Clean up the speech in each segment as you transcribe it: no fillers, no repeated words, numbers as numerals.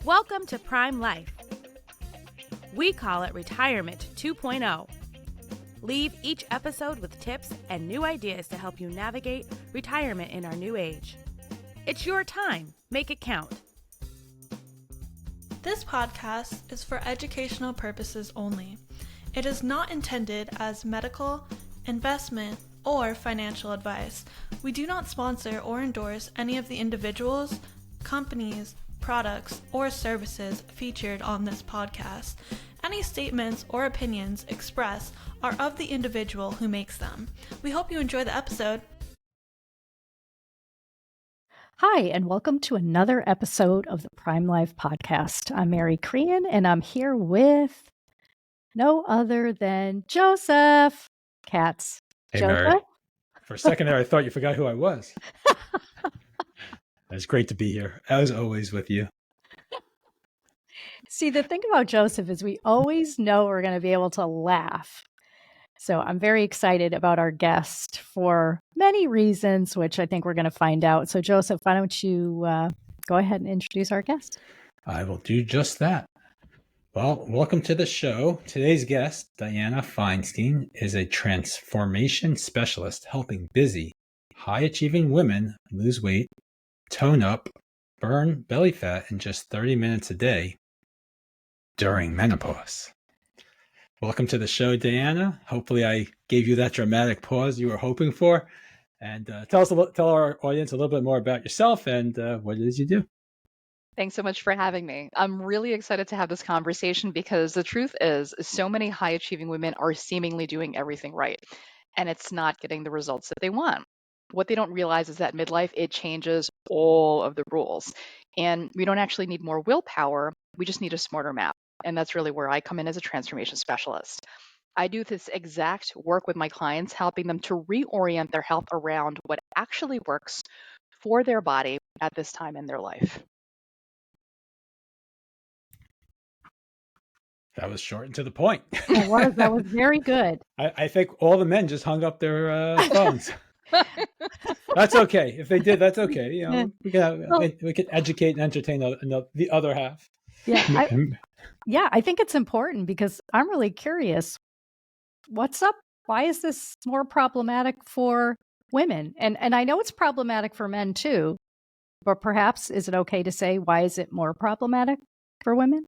Welcome to Prime Life. We call it Retirement 2.0. Leave each episode with tips and new ideas to help you navigate retirement in our new age. It's your time. Make it count. This podcast is for educational purposes only. It is not intended as medical, investment, or financial advice. We do not sponsor or endorse any of the individuals, companies, products, or services featured on this podcast. Any statements or opinions expressed are of the individual who makes them. We hope you enjoy the episode. Hi, and welcome to another episode of the PrimeLife Podcast. I'm Mary Crean, and I'm here with no other than Joseph Katz. Hey, Joseph? Mary. For a second there, I thought you forgot who I was. It's great to be here, as always, with you. See, the thing about Joseph is we always know we're going to be able to laugh. So I'm very excited about our guest for many reasons, which I think we're going to find out. So Joseph, why don't you go ahead and introduce our guest? I will do just that. Well, welcome to the show. Today's guest, Diana Feinstein, is a transformation specialist helping busy, high-achieving women lose weight, tone up, burn belly fat in just 30 minutes a day during menopause. Welcome to the show, Diana. Hopefully I gave you that dramatic pause you were hoping for. And tell our audience a little bit more about yourself and what it is you do. Thanks so much for having me. I'm really excited to have this conversation because the truth is so many high achieving women are seemingly doing everything right, and it's not getting the results that they want. What they don't realize is that midlife, it changes all of the rules. And we don't actually need more willpower, we just need a smarter map. And that's really where I come in as a transformation specialist. I do this exact work with my clients, helping them to reorient their health around what actually works for their body at this time in their life. That was short and to the point. That was very good. I think all the men just hung up their phones. That's okay. If they did, that's okay. You know, we can educate and entertain the other half. Yeah, I think it's important because I'm really curious. What's up? Why is this more problematic for women? And I know it's problematic for men too, but perhaps is it okay to say why is it more problematic for women?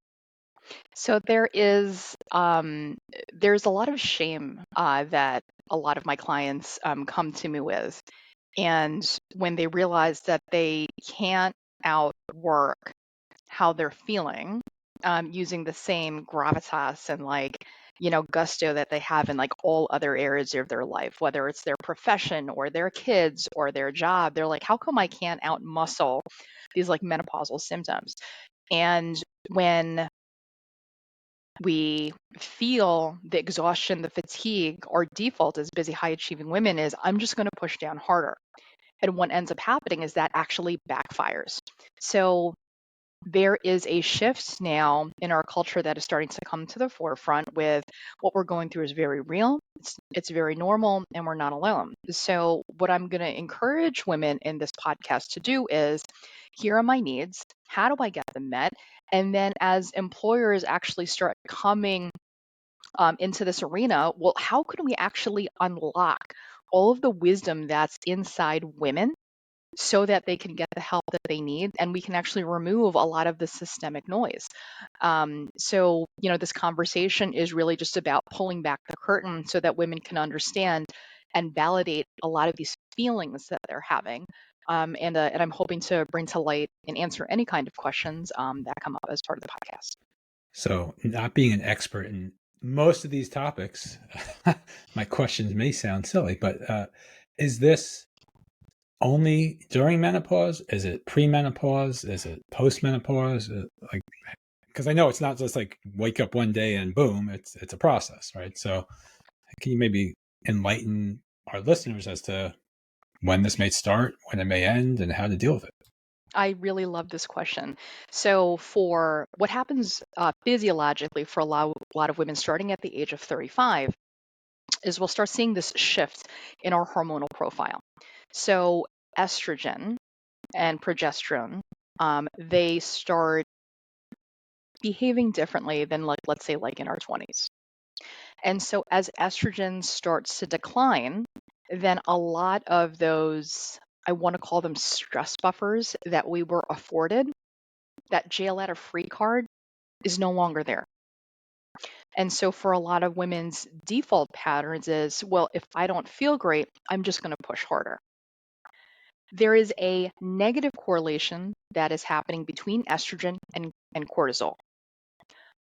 So there's a lot of shame that a lot of my clients come to me with, and when they realize that they can't outwork how they're feeling using the same gravitas and gusto that they have in like all other areas of their life, whether it's their profession or their kids or their job, they're like, how come I can't outmuscle these like menopausal symptoms? And when we feel the exhaustion, the fatigue, our default as busy, high achieving women is I'm just going to push down harder. And what ends up happening is that actually backfires. So there is a shift now in our culture that is starting to come to the forefront with what we're going through is very real, it's very normal, and we're not alone. So what I'm going to encourage women in this podcast to do is here are my needs. How do I get them met? And then as employers actually start coming into this arena, well, how can we actually unlock all of the wisdom that's inside women so that they can get the help that they need and we can actually remove a lot of the systemic noise. So, this conversation is really just about pulling back the curtain so that women can understand and validate a lot of these feelings that they're having. And I'm hoping to bring to light and answer any kind of questions that come up as part of the podcast. So, not being an expert in most of these topics, my questions may sound silly, but is this only during menopause? Is it pre-menopause? Is it post-menopause? Because I know it's not just like wake up one day and boom, it's a process, right? So can you maybe enlighten our listeners as to when this may start, when it may end, and how to deal with it? I really love this question. So for what happens physiologically for a lot of women starting at the age of 35 is we'll start seeing this shift in our hormonal profile. So estrogen and progesterone, they start behaving differently than, like, let's say, like in our 20s. And so as estrogen starts to decline, then a lot of those, I want to call them stress buffers that we were afforded, that jail out of free card is no longer there. And so for a lot of women's default patterns is, well, if I don't feel great, I'm just going to push harder. There is a negative correlation that is happening between estrogen and cortisol.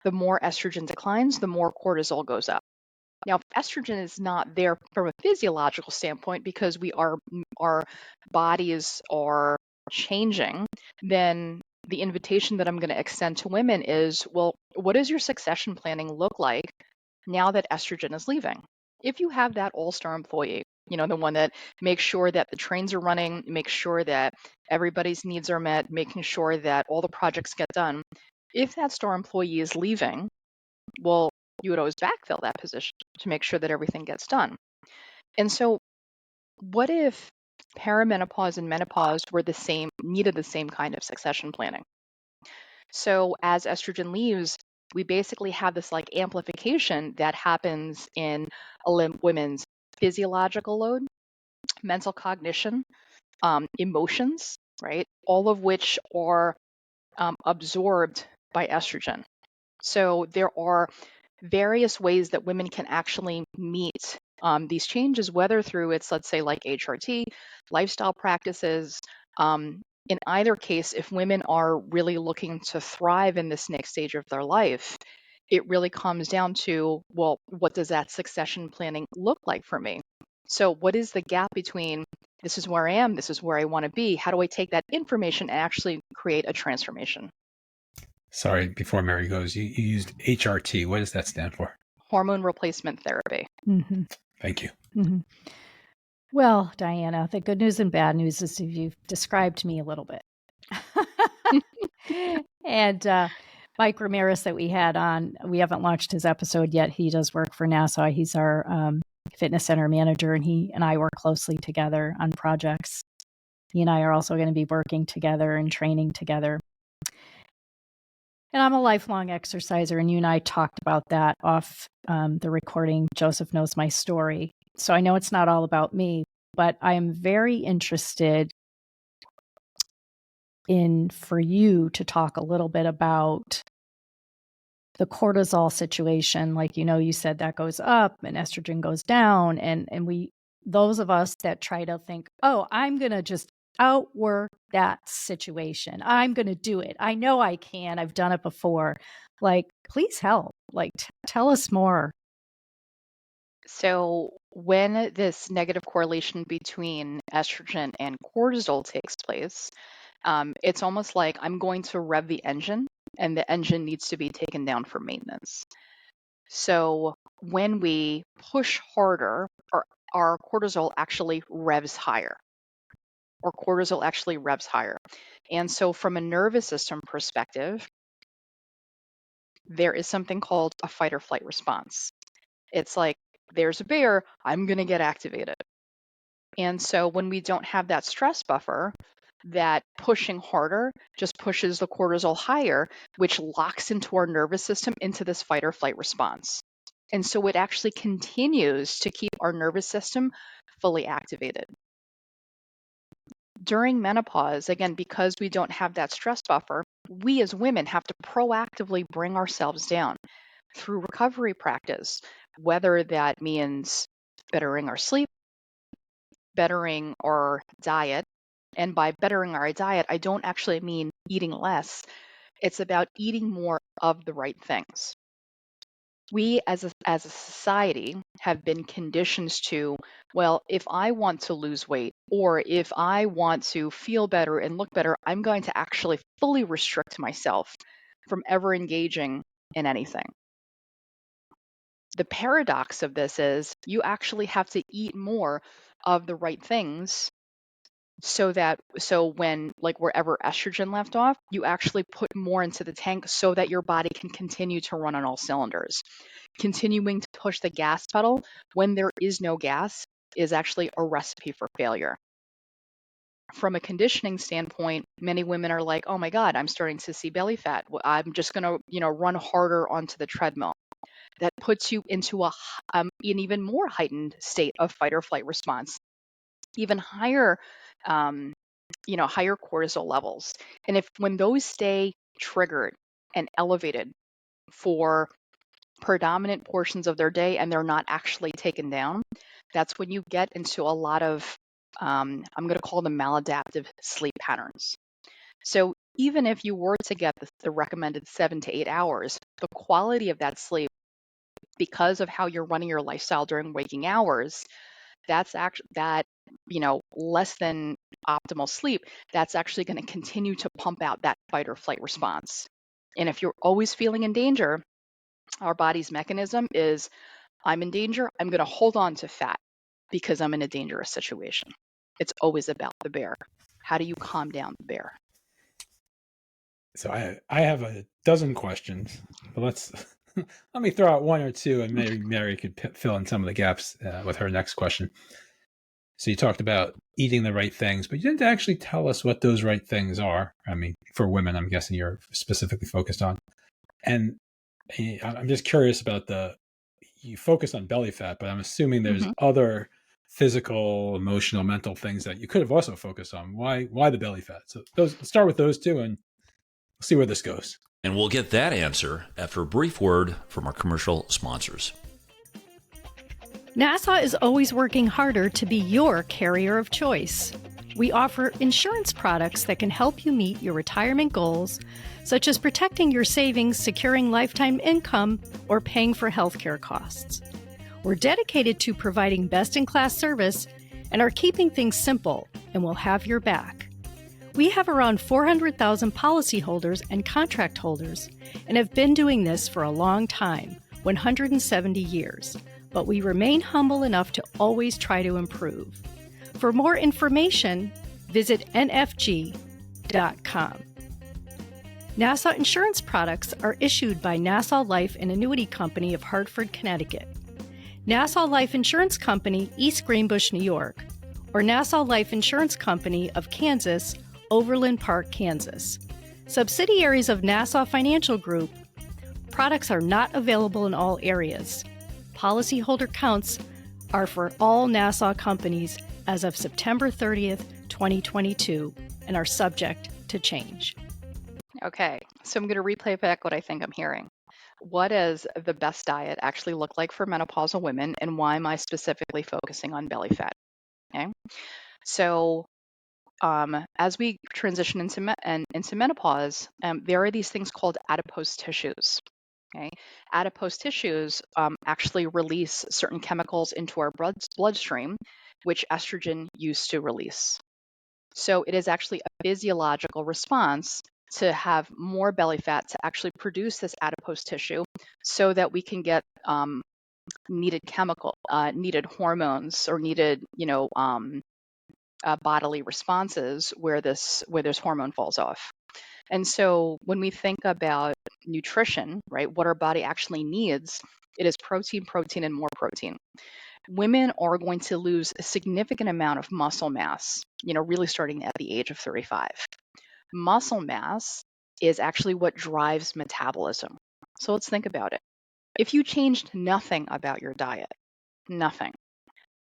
The more estrogen declines, the more cortisol goes up. Now, if estrogen is not there from a physiological standpoint because our bodies are changing, then the invitation that I'm going to extend to women is, well, what does your succession planning look like now that estrogen is leaving? If you have that all-star employee, the one that makes sure that the trains are running, makes sure that everybody's needs are met, making sure that all the projects get done, if that star employee is leaving, well, you would always backfill that position to make sure that everything gets done. And so what if perimenopause and menopause needed the same kind of succession planning? So as estrogen leaves, we basically have this like amplification that happens in women's physiological load, mental cognition, emotions, right? All of which are absorbed by estrogen. So there are various ways that women can actually meet these changes, whether through it's, let's say, like HRT, lifestyle practices. In either case, if women are really looking to thrive in this next stage of their life, it really comes down to, well, what does that succession planning look like for me? So what is the gap between this is where I am, this is where I want to be? How do I take that information and actually create a transformation? Sorry, before Mary goes, you used HRT. What does that stand for? Hormone replacement therapy. Mm-hmm. Thank you. Mm-hmm. Well, Diana, the good news and bad news is you've described me a little bit. And Mike Ramirez that we had on, we haven't launched his episode yet. He does work for NASA. He's our fitness center manager, and he and I work closely together on projects. He and I are also going to be working together and training together. And I'm a lifelong exerciser, and you and I talked about that off the recording. Joseph knows my story. So I know it's not all about me, but I am very interested for you to talk a little bit about the cortisol situation. Like, you said that goes up and estrogen goes down. And those of us that try to think, oh, I'm going to just outwork that situation. I'm going to do it. I know I can. I've done it before. Like, please help. Like, tell us more. So when this negative correlation between estrogen and cortisol takes place, it's almost like I'm going to rev the engine and the engine needs to be taken down for maintenance. So when we push harder, our cortisol actually revs higher. And so from a nervous system perspective, there is something called a fight or flight response. It's like, there's a bear, I'm going to get activated. And so when we don't have that stress buffer, that pushing harder just pushes the cortisol higher, which locks into our nervous system into this fight or flight response. And so it actually continues to keep our nervous system fully activated. During menopause, again, because we don't have that stress buffer, we as women have to proactively bring ourselves down through recovery practice, whether that means bettering our sleep, bettering our diet. And by bettering our diet, I don't actually mean eating less. It's about eating more of the right things. We as a society have been conditioned to, well, if I want to lose weight or if I want to feel better and look better, I'm going to actually fully restrict myself from ever engaging in anything. The paradox of this is you actually have to eat more of the right things so when, like, wherever estrogen left off, you actually put more into the tank so that your body can continue to run on all cylinders. Continuing to push the gas pedal when there is no gas is actually a recipe for failure. from a conditioning standpoint, many women are like, oh my God, I'm starting to see belly fat. I'm just going to, run harder onto the treadmill. That puts you into an even more heightened state of fight or flight response, even higher, higher cortisol levels. And when those stay triggered and elevated for predominant portions of their day and they're not actually taken down, that's when you get into a lot of, I'm going to call them maladaptive sleep patterns. So even if you were to get the recommended 7 to 8 hours, the quality of that sleep, because of how you're running your lifestyle during waking hours, that's actually that, less than optimal sleep, that's actually going to continue to pump out that fight or flight response. And if you're always feeling in danger, our body's mechanism is, I'm in danger, I'm going to hold on to fat because I'm in a dangerous situation. It's always about the bear. How do you calm down the bear? So I have a dozen questions, but let me throw out one or two, and maybe Mary could fill in some of the gaps with her next question. So you talked about eating the right things, but you didn't actually tell us what those right things are. I mean, for women, I'm guessing you're specifically focused on. And I'm just curious about you focus on belly fat, but I'm assuming there's other physical, emotional, mental things that you could have also focused on. Why the belly fat? So let's start with those two and we'll see where this goes. And we'll get that answer after a brief word from our commercial sponsors. NASA is always working harder to be your carrier of choice. We offer insurance products that can help you meet your retirement goals, such as protecting your savings, securing lifetime income, or paying for healthcare costs. We're dedicated to providing best-in-class service and are keeping things simple, and we'll have your back. We have around 400,000 policyholders and contract holders and have been doing this for a long time, 170 years. But we remain humble enough to always try to improve. For more information, visit nfg.com. Nassau Insurance products are issued by Nassau Life and Annuity Company of Hartford, Connecticut, Nassau Life Insurance Company, East Greenbush, New York, or Nassau Life Insurance Company of Kansas, Overland Park, Kansas. Subsidiaries of Nassau Financial Group. Products are not available in all areas. Policyholder counts are for all Nassau companies as of September 30th, 2022, and are subject to change. Okay, so I'm going to replay back what I think I'm hearing. What does the best diet actually look like for menopausal women, and why am I specifically focusing on belly fat? Okay, so as we transition into menopause, there are these things called adipose tissues. Okay, adipose tissues actually release certain chemicals into our bloodstream, which estrogen used to release. So it is actually a physiological response to have more belly fat to actually produce this adipose tissue, so that we can get needed hormones, or needed, bodily responses where this hormone falls off. And so when we think about nutrition, right, what our body actually needs, it is protein, and more protein. Women are going to lose a significant amount of muscle mass, really starting at the age of 35. Muscle mass is actually what drives metabolism. So let's think about it. If you changed nothing about your diet, nothing,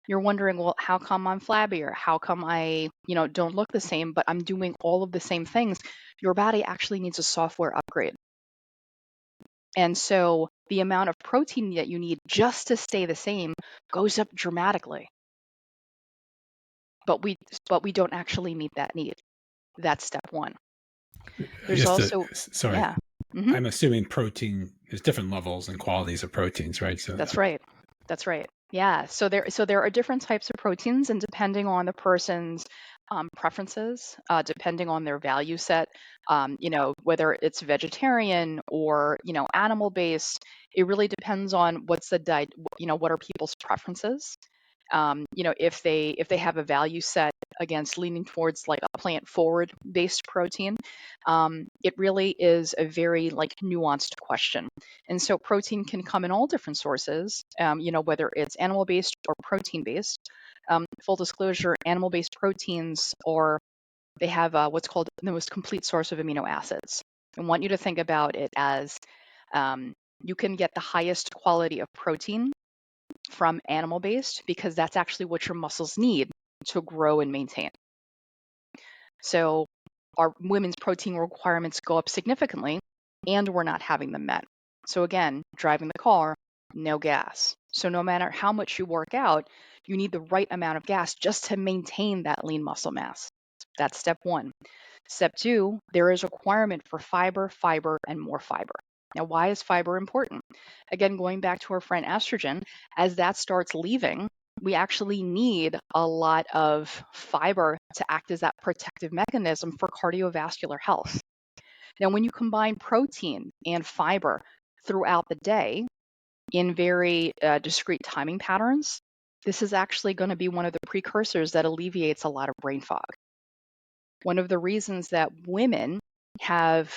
you're wondering, well, how come I'm flabbier? How come I, don't look the same, but I'm doing all of the same things? Your body actually needs a software upgrade. And so the amount of protein that you need just to stay the same goes up dramatically. But we don't actually meet that need. That's step one. There's sorry. Yeah. I'm assuming protein, there's different levels and qualities of proteins, right? So That's right. Yeah. So there are different types of proteins, and depending on the person's preferences, depending on their value set, whether it's vegetarian or, animal based, it really depends on what's the diet, what are people's preferences. If they have a value set against leaning towards like a plant forward based protein, it really is a very like nuanced question. And so protein can come in all different sources, whether it's animal based or protein based. Full disclosure, animal based proteins, or they have what's called the most complete source of amino acids. I want you to think about it as you can get the highest quality of protein from animal based because that's actually what your muscles need to grow and maintain. So our women's protein requirements go up significantly, and we're not having them met. So again, driving the car, no gas. So no matter how much you work out, you need the right amount of gas just to maintain that lean muscle mass. That's step one. Step two, there is a requirement for fiber, and more fiber. Now, why is fiber important? Again, going back to our friend estrogen, as that starts leaving, we actually need a lot of fiber to act as that protective mechanism for cardiovascular health. Now, when you combine protein and fiber throughout the day in very discrete timing patterns, this is actually going to be one of the precursors that alleviates a lot of brain fog. One of the reasons that women have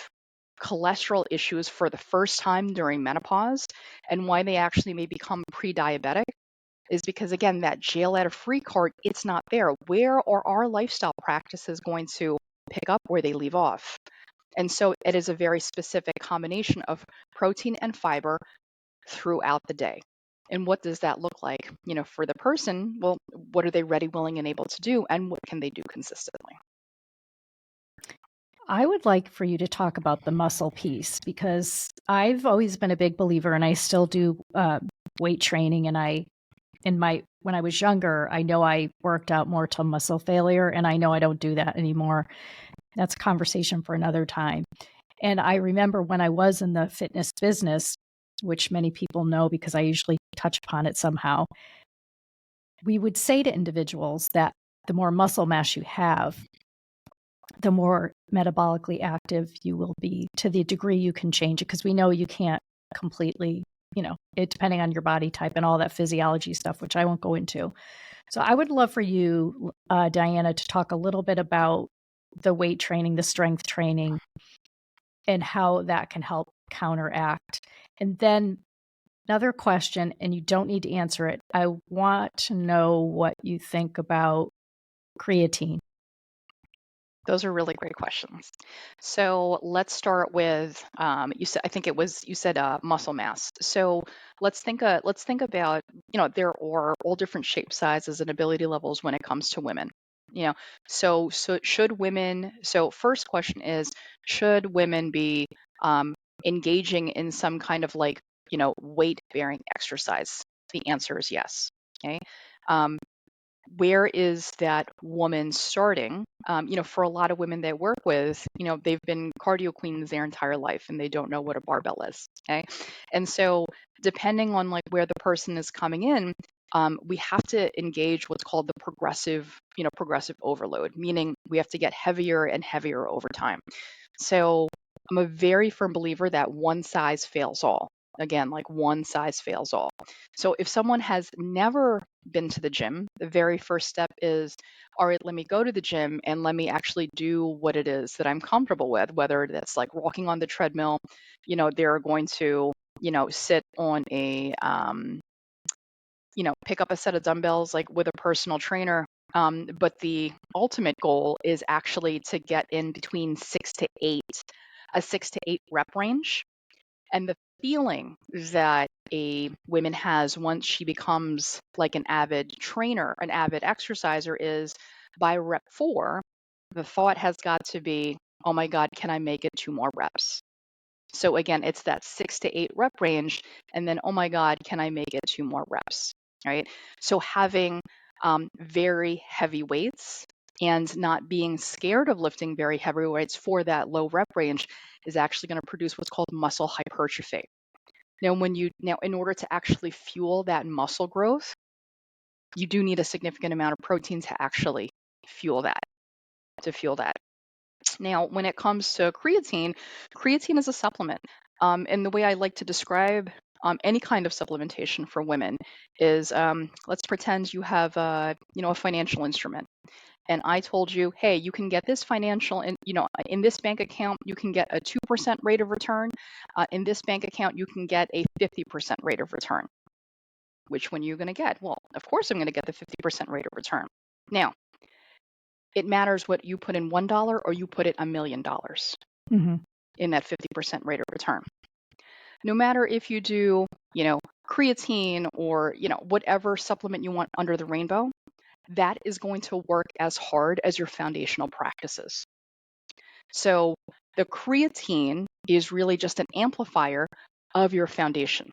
cholesterol issues for the first time during menopause and why they actually may become pre-diabetic is because, again, that jail out of free card, it's not there. Where are our lifestyle practices going to pick up where they leave off? And so it is a very specific combination of protein and fiber throughout the day. And what does that look like, for the person? Well, what are they ready, willing, and able to do, and what can they do consistently? I would like for you to talk about the muscle piece because I've always been a big believer, and I still do weight training. And when I was younger, I know I worked out more till muscle failure, and I know I don't do that anymore. That's a conversation for another time. And I remember when I was in the fitness business, which many people know because I usually touch upon it somehow, we would say to individuals that the more muscle mass you have, the more metabolically active you will be to the degree you can change it, because we know you can't completely, it depending on your body type and all that physiology stuff, which I won't go into. So I would love for you, Diana, to talk a little bit about the weight training, the strength training, and how that can help counteract. And then another question, and you don't need to answer it. I want to know what you think about creatine. Those are really great questions. So let's start with you said muscle mass. So let's think about there are all different shape sizes and ability levels when it comes to women. So should women? So first question is, should women be engaging in some kind of like weight bearing exercise? The answer is yes. Okay. Where is that woman starting? For a lot of women they work with, they've been cardio queens their entire life and they don't know what a barbell is. Okay. And so depending on like where the person is coming in, we have to engage what's called the progressive overload, meaning we have to get heavier and heavier over time. So I'm a very firm believer that one size fails all. Again, like one size fails all. So if someone has never been to the gym, the very first step is, all right, let me go to the gym and let me actually do what it is that I'm comfortable with, whether that's like walking on the treadmill, they're going to, sit on a, pick up a set of dumbbells like with a personal trainer. But the ultimate goal is actually to get in between 6 to 8, a 6 to 8 rep range. And the feeling that a woman has once she becomes like an avid trainer, an avid exerciser, is by rep 4, the thought has got to be, oh my God, can I make it 2 more reps? So again, it's that 6 to 8 rep range. And then, oh my God, can I make it 2 more reps? Right. So having very heavy weights and not being scared of lifting very heavy weights for that low rep range is actually going to produce what's called muscle hypertrophy. Now, in order to actually fuel that muscle growth, you do need a significant amount of protein to actually fuel that. Now, when it comes to creatine is a supplement. And the way I like to describe any kind of supplementation for women is, let's pretend you have a financial instrument. and I told you, hey, you can get this financial, and in this bank account, you can get a 2% rate of return. In this bank account, you can get a 50% rate of return. Which one are you going to get? Well, of course, I'm going to get the 50% rate of return. Now, it matters what you put in $1 or you put it $1 million in that 50% rate of return. No matter if you do, creatine or, whatever supplement you want under the rainbow, that is going to work as hard as your foundational practices. So the creatine is really just an amplifier of your foundation.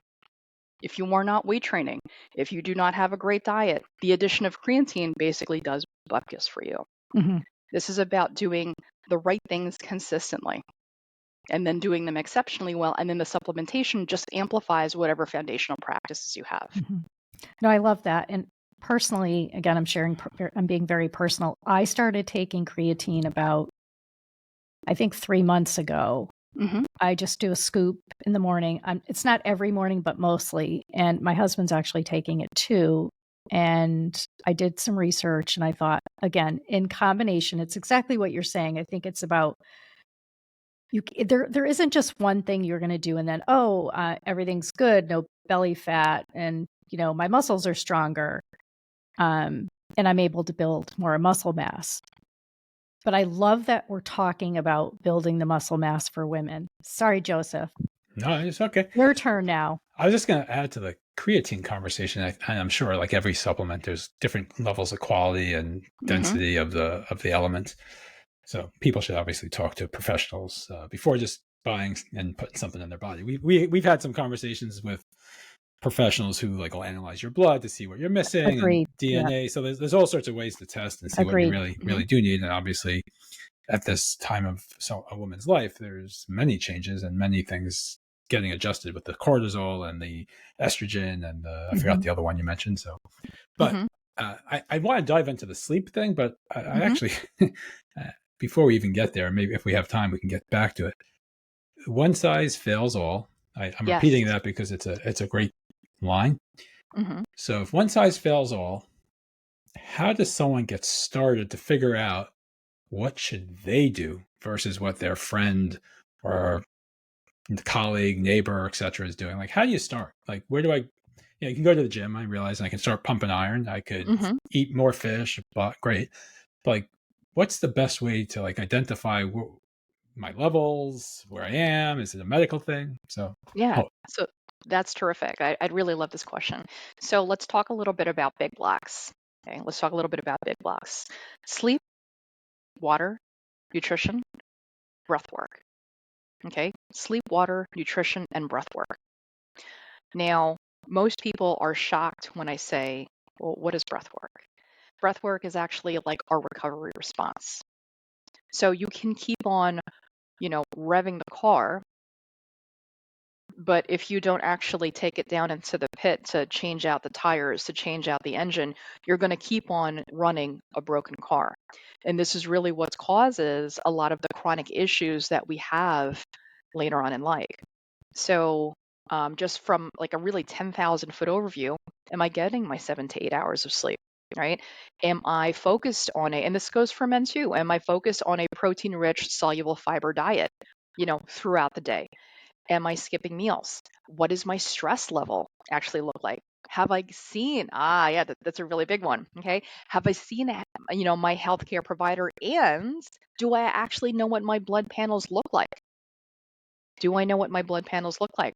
If you are not weight training, if you do not have a great diet, the addition of creatine basically does bupkis for you. This is about doing the right things consistently and then doing them exceptionally well. And then the supplementation just amplifies whatever foundational practices you have. No, I love that. And personally, again, I'm being very personal. I started taking creatine about, I think 3 months ago. I just do a scoop in the morning. It's not every morning, but mostly. And my husband's actually taking it too. And I did some research and I thought, again, in combination, it's exactly what you're saying. I think it's about there isn't just one thing you're going to do and then, everything's good, no belly fat, and, my muscles are stronger. And I'm able to build more muscle mass. But I love that we're talking about building the muscle mass for women. Sorry, Joseph. No, it's okay. Your turn now. I was just going to add to the creatine conversation. I'm sure, like every supplement, there's different levels of quality and density of the elements. So people should obviously talk to professionals before just buying and putting something in their body. We've had some conversations with professionals who will analyze your blood to see what you're missing, and DNA. Yeah. So there's all sorts of ways to test and see what you really do need. And obviously, at this time of a woman's life, there's many changes and many things getting adjusted with the cortisol and the estrogen and I forgot the other one you mentioned. So, but I want to dive into the sleep thing, but I actually, before we even get there, maybe if we have time, we can get back to it. One size fits all. I'm repeating that because it's a great line. So if one size fits all, how does someone get started to figure out what should they do versus what their friend or colleague, neighbor, etc. is doing? How do you start? Where do I, you can go to the gym, I realize, and I can start pumping iron. I could eat more fish, but great. But what's the best way to identify my levels, where I am? Is it a medical thing? So so that's terrific. I'd really love this question. So let's talk a little bit about big blocks. Okay, let's talk a little bit about big blocks. Sleep, water, nutrition, breath work. Okay, sleep, water, nutrition, and breath work. Now, most people are shocked when I say, well, what is breath work? Breath work is actually our recovery response. So you can keep on, revving the car, but if you don't actually take it down into the pit to change out the tires, to change out the engine, you're going to keep on running a broken car. And this is really what causes a lot of the chronic issues that we have later on in life. So just from a really 10,000 foot overview, am I getting my 7 to 8 hours of sleep? Right? Am I focused on and this goes for men too, am I focused on a protein-rich, soluble fiber diet, throughout the day? Am I skipping meals? What does my stress level actually look like? Have I seen, that's a really big one, okay? Have I seen, my healthcare provider, and do I actually know what my blood panels look like? Do I know what my blood panels look like?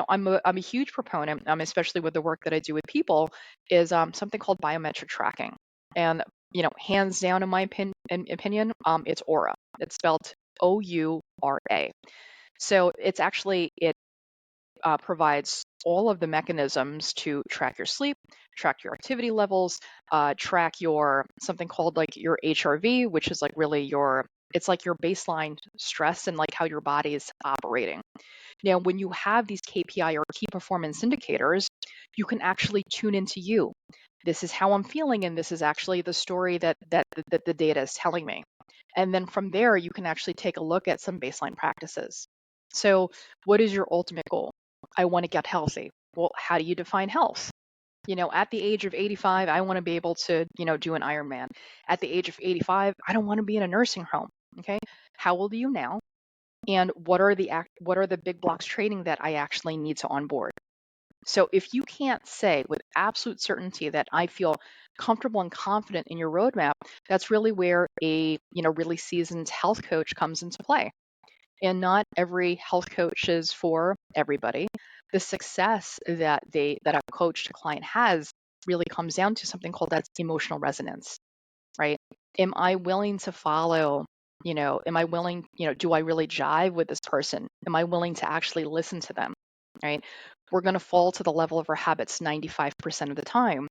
I'm a huge proponent, especially with the work that I do with people, is something called biometric tracking. And, hands down, in my opinion, it's Aura. It's spelled OURA. So it's actually, it provides all of the mechanisms to track your sleep, track your activity levels, track your something called your HRV, which is really it's your baseline stress and how your body is operating. Now, when you have these KPI or key performance indicators, you can actually tune into you. This is how I'm feeling, and this is actually the story that the data is telling me. And then from there, you can actually take a look at some baseline practices. So what is your ultimate goal? I want to get healthy. Well, how do you define health? At the age of 85, I want to be able to, do an Ironman. At the age of 85, I don't want to be in a nursing home. Okay. How old are you now? And what are the big blocks training that I actually need to onboard? So if you can't say with absolute certainty that I feel comfortable and confident in your roadmap, that's really where a, really seasoned health coach comes into play. And not every health coach is for everybody. The success that a coach to client has really comes down to something called that emotional resonance, right? Am I willing to follow? Am I willing, do I really jive with this person? Am I willing to actually listen to them? Right? We're going to fall to the level of our habits 95% of the time.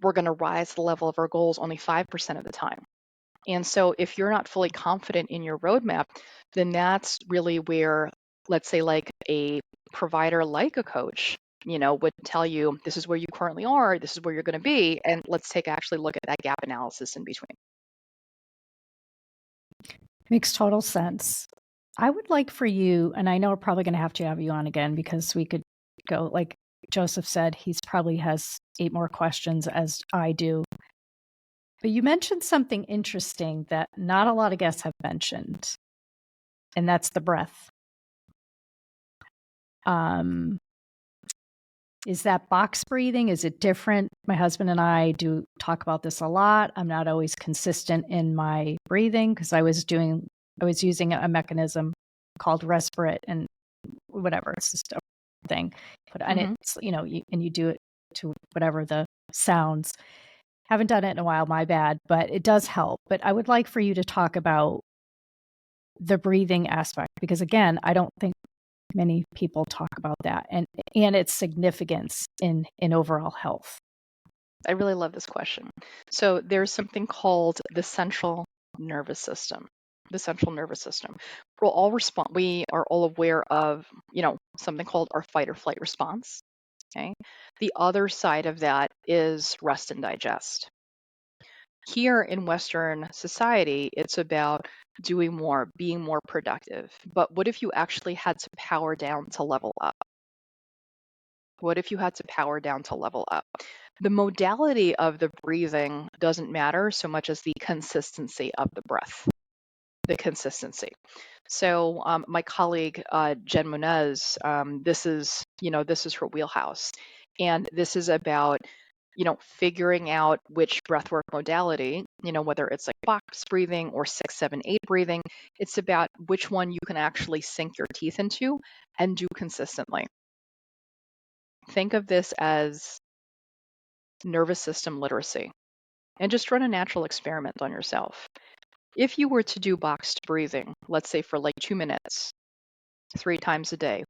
We're going to rise to the level of our goals only 5% of the time. And so if you're not fully confident in your roadmap, then that's really where, let's say, like a provider like a coach, would tell you, this is where you currently are, this is where you're going to be, and let's actually look at that gap analysis in between. Makes total sense. I would like for you, and I know we're probably going to have you on again because we could go, like Joseph said, he's probably has 8 more questions as I do. But you mentioned something interesting that not a lot of guests have mentioned, and that's the breath. Is that box breathing? Is it different? My husband and I do talk about this a lot. I'm not always consistent in my breathing because I was using a mechanism called respirate and whatever. It's just a thing. And it's, you do it to whatever the sounds. Haven't done it in a while, my bad, but it does help. But I would like for you to talk about the breathing aspect because, again, I don't think many people talk about that and its significance in overall health. I really love this question. So there's something called the central nervous system. The central nervous system. We are all aware of, something called our fight or flight response. Okay. The other side of that is rest and digest. Here in Western society, it's about doing more, being more productive. But what if you actually had to power down to level up? What if you had to power down to level up? The modality of the breathing doesn't matter so much as the consistency of the breath. The consistency. So my colleague Jen Monez, this is her wheelhouse, and this is about figuring out which breathwork modality, whether it's like box breathing or 6, 7, 8 breathing. It's about which one you can actually sink your teeth into and do consistently. Think of this as nervous system literacy, and just run a natural experiment on yourself. If you were to do boxed breathing, let's say for like 2 minutes, 3 times a day,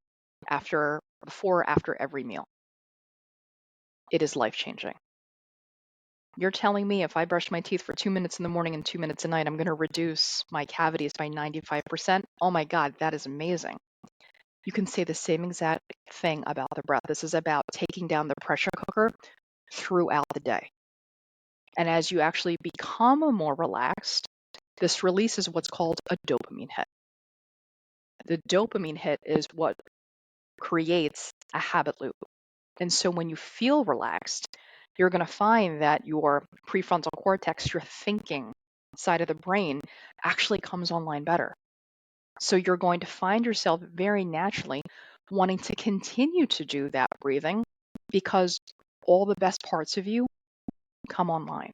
before or after every meal, it is life-changing. You're telling me if I brush my teeth for 2 minutes in the morning and 2 minutes at night, I'm going to reduce my cavities by 95%? Oh my God, that is amazing. You can say the same exact thing about the breath. This is about taking down the pressure cooker throughout the day. And as you actually become more relaxed, this releases what's called a dopamine hit. The dopamine hit is what creates a habit loop. And so when you feel relaxed, you're going to find that your prefrontal cortex, your thinking side of the brain, actually comes online better. So you're going to find yourself very naturally wanting to continue to do that breathing because all the best parts of you come online.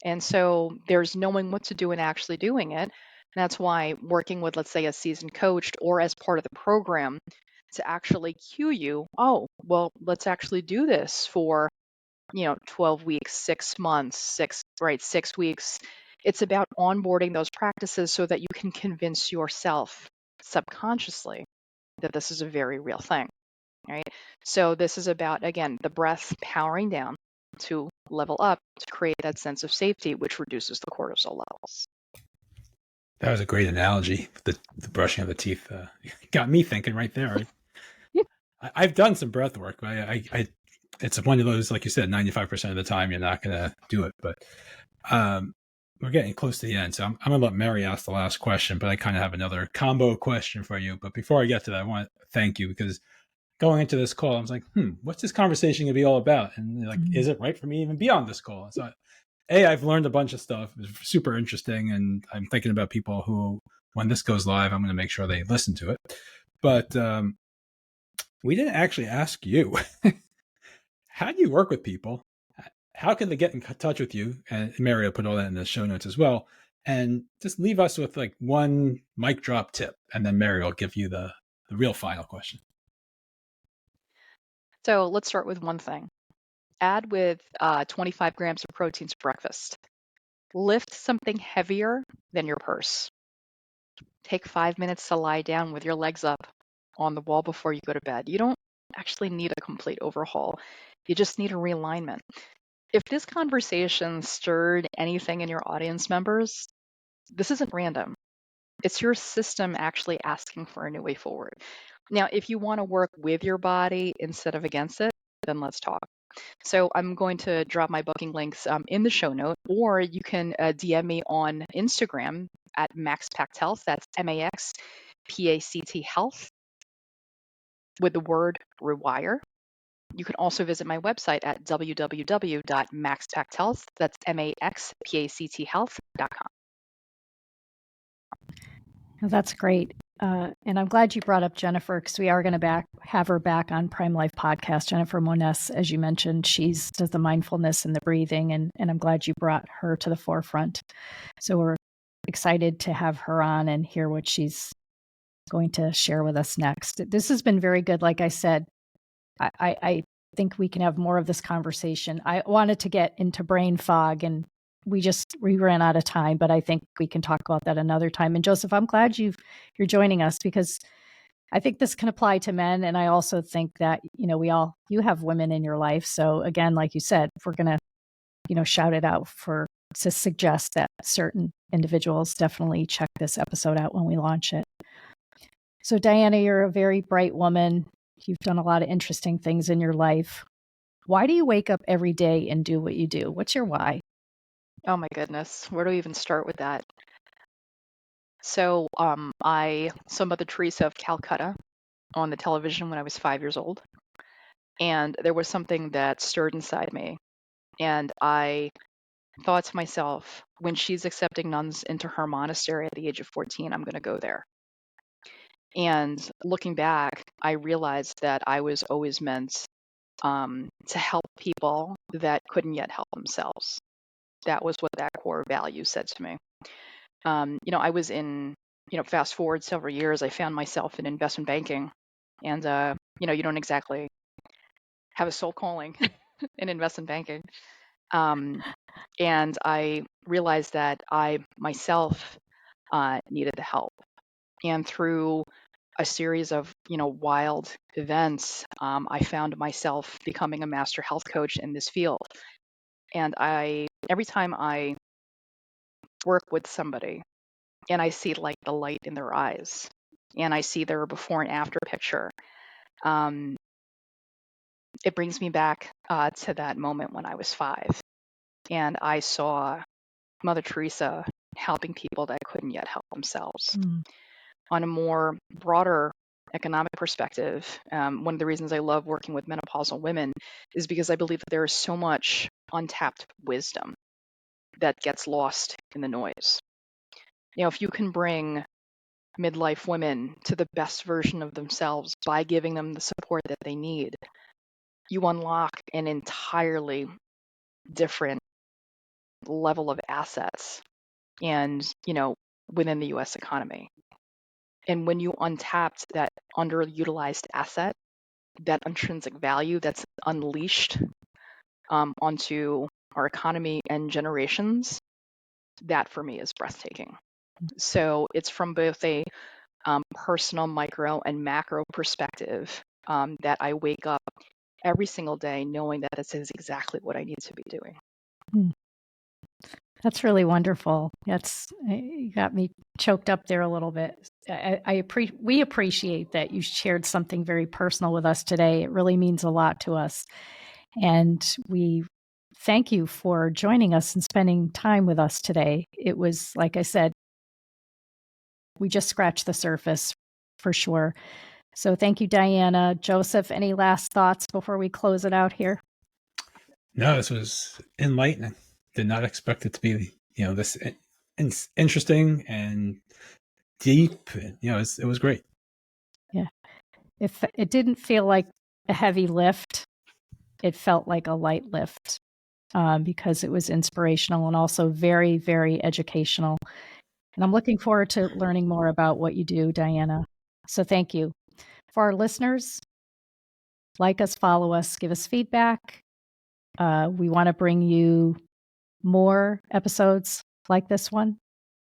And so there's knowing what to do and actually doing it. And that's why working with, let's say, a seasoned coach or as part of the program to actually cue you, oh, well, let's actually do this for, 12 weeks, 6 months, 6 weeks. It's about onboarding those practices so that you can convince yourself subconsciously that this is a very real thing, right? So this is about, again, the breath powering down to level up to create that sense of safety, which reduces the cortisol levels. That was a great analogy. The brushing of the teeth got me thinking right there. I've done some breath work. I it's one of those, like you said, 95% of the time you're not going to do it. But we're getting close to the end, so I'm going to let Mary ask the last question. But I kind of have another combo question for you. But before I get to that, I want to thank you because going into this call, I was like, what's this conversation going to be all about? And like, is it right for me to even be on this call? So, I've learned a bunch of stuff. It was super interesting. And I'm thinking about people who, when this goes live, I'm going to make sure they listen to it. But we didn't actually ask you, how do you work with people? How can they get in touch with you? And Mary will put all that in the show notes as well. And just leave us with like one mic drop tip. And then Mary will give you the real final question. So let's start with one thing. Add with 25 grams of protein to breakfast. Lift something heavier than your purse. Take 5 minutes to lie down with your legs up on the wall before you go to bed. You don't actually need a complete overhaul. You just need a realignment. If this conversation stirred anything in your audience members, this isn't random. It's your system actually asking for a new way forward. Now, if you want to work with your body instead of against it, then let's talk. So I'm going to drop my booking links in the show note, or you can DM me on Instagram at Pact Health. That's MAXPACT Health with the word rewire. You can also visit my website at www.maxpacthealth. That's maxpacthealth.com. That's great. And I'm glad you brought up Jennifer, because we are going to have her back on PrimeLife Podcast. Jennifer Moness, as you mentioned, she does the mindfulness and the breathing, and I'm glad you brought her to the forefront. So we're excited to have her on and hear what she's going to share with us next. This has been very good. Like I said, I think we can have more of this conversation. I wanted to get into brain fog, and we ran out of time, but I think we can talk about that another time. And Joseph, I'm glad you're joining us, because I think this can apply to men. And I also think that, you have women in your life. So again, like you said, if we're going to, shout it out to suggest that certain individuals definitely check this episode out when we launch it. So Diana, you're a very bright woman. You've done a lot of interesting things in your life. Why do you wake up every day and do what you do? What's your why? Oh my goodness, where do we even start with that? So I saw Mother Teresa of Calcutta on the television when I was 5 years old. And there was something that stirred inside me. And I thought to myself, when she's accepting nuns into her monastery at the age of 14, I'm going to go there. And looking back, I realized that I was always meant to help people that couldn't yet help themselves. That was what that core value said to me. I was in, fast forward several years, I found myself in investment banking. And, you don't exactly have a soul calling in investment banking. And I realized that I myself needed the help. And through a series of, wild events, I found myself becoming a master health coach in this field. And every time I work with somebody and I see like the light in their eyes and I see their before and after picture, it brings me back to that moment when I was 5 and I saw Mother Teresa helping people that couldn't yet help themselves. On a more broader economic perspective, one of the reasons I love working with menopausal women is because I believe that there is so much untapped wisdom that gets lost in the noise. If you can bring midlife women to the best version of themselves by giving them the support that they need, you unlock an entirely different level of assets and, within the US economy. And when you untapped that underutilized asset, that intrinsic value that's unleashed onto our economy and generations, that for me is breathtaking. So it's from both a personal, micro, and macro perspective that I wake up every single day knowing that this is exactly what I need to be doing. That's really wonderful. You got me choked up there a little bit. We appreciate that you shared something very personal with us today. It really means a lot to us. And we thank you for joining us and spending time with us today. It was, like I said, we just scratched the surface for sure. So thank you, Diana. Joseph, any last thoughts before we close it out here? No, this was enlightening. Did not expect it to be, this interesting and deep. It was great. Yeah. If it didn't feel like a heavy lift, it felt like a light lift because it was inspirational and also very, very educational. And I'm looking forward to learning more about what you do, Diana. So thank you. For our listeners, like us, follow us, give us feedback. We want to bring you more episodes like this one.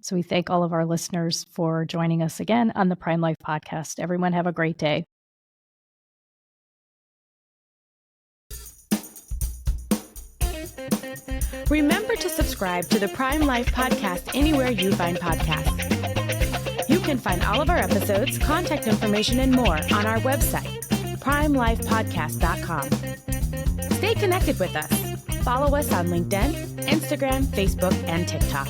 So we thank all of our listeners for joining us again on the PrimeLife Podcast. Everyone have a great day. Remember to subscribe to the PrimeLife Podcast anywhere you find podcasts. You can find all of our episodes, contact information, and more on our website, PrimeLifePodcast.com. Stay connected with us. Follow us on LinkedIn, Instagram, Facebook, and TikTok.